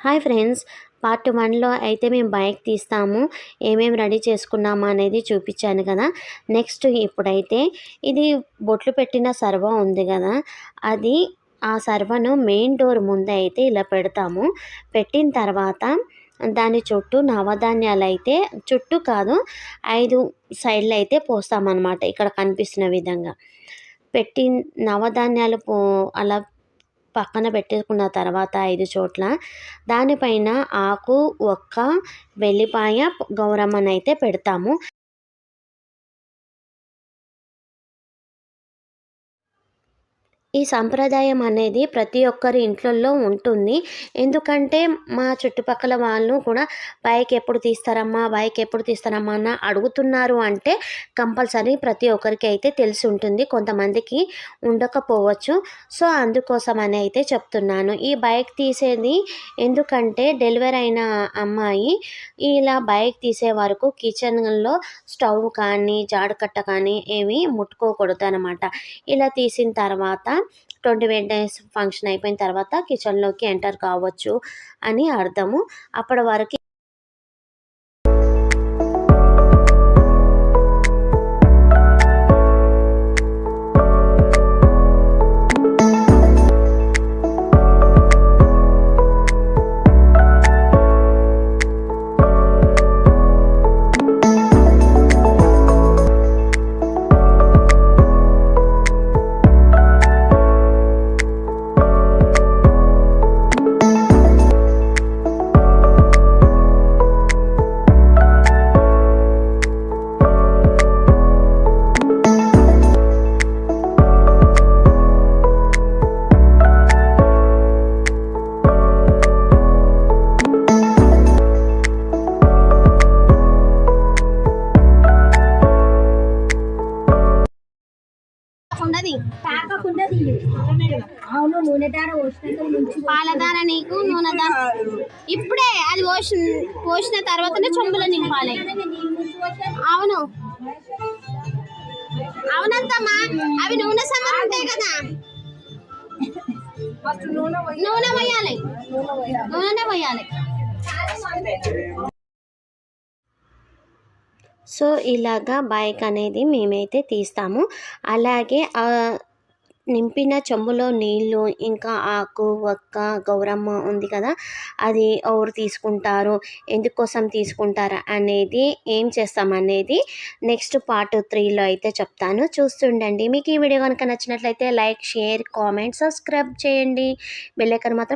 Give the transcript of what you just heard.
Hi friends, part 1లో అయితే మేము bike తీస్తాము, ఏమేమి రెడీ చేసుకున్నాము అనేది చూపించాను కదా. నెక్స్ట్ ఇప్పుడైతే ఇది బొట్లు పెట్టిన సర్వ ఉంది కదా, అది ఆ సర్వను మెయిన్ డోర్ ముందు అయితే ఇలా పెడతాము. పెట్టిన తర్వాత దాని చుట్టూ నవధాన్యాలు అయితే చుట్టూ కాదు 5 సైడ్లు అయితే పోస్తామన్నమాట. ఇక్కడ కనిపిస్తున్న విధంగా పెట్టి నవధాన్యాలు అలా పక్కన పెట్టేసుకున్న తర్వాత 5 చోట్ల దానిపైన ఆకు, ఒక్క, వెల్లిపాయ, గౌరమ్మనైతే పెడతాము. ఈ సంప్రదాయం అనేది ప్రతి ఒక్కరి ఇంట్లల్లో ఉంటుంది. ఎందుకంటే మా చుట్టుపక్కల వాళ్ళు కూడా బైక్ ఎప్పుడు తీస్తారమ్మా, బైక్ ఎప్పుడు తీస్తారమ్మా అని అడుగుతున్నారు. అంటే కంపల్సరీ ప్రతి ఒక్కరికి అయితే తెలిసి ఉంటుంది, కొంతమందికి ఉండకపోవచ్చు. సో అందుకోసమని అయితే చెప్తున్నాను. ఈ బైక్ తీసేది ఎందుకంటే డెలివరీ అయిన అమ్మాయి ఇలా బైక్ తీసే వరకు కిచెన్లో స్టవ్ కానీ జాడకట్ట కానీ ఏవి ముట్టుకోకూడదు అనమాట. ఇలా తీసిన తర్వాత 28 డేస్ ఫంక్షన్ అయిపోయిన తర్వాత కిచెన్లోకి ఎంటర్ కావచ్చు అని అర్థము. అప్పటి వరకు పాలదాన నీకు నూనె ఇప్పుడే అది పోసిన తర్వాతనే చెంబులో నింపాలి. అవును అవునంతమ్మా, అవి నూనె సమానం ఉంటాయి కదా, నూనె పోయాలి, నూనె పోయాలి. సో ఇలాగా బైక్ అనేది మేమైతే తీస్తాము. అలాగే నింపిన చెంబులో నీళ్ళు, ఇంకా ఆకు, ఒక్క, గౌరమ్మ ఉంది కదా, అది ఎవరు తీసుకుంటారు, ఎందుకోసం తీసుకుంటారు అనేది, ఏం చేస్తామనేది నెక్స్ట్ పార్ట్ 3లో అయితే చెప్తాను. చూస్తుండండి. మీకు ఈ వీడియో కనుక నచ్చినట్లయితే లైక్, షేర్, కామెంట్, సబ్స్క్రైబ్ చేయండి. బెల్ ఐకాన్ మాత్రం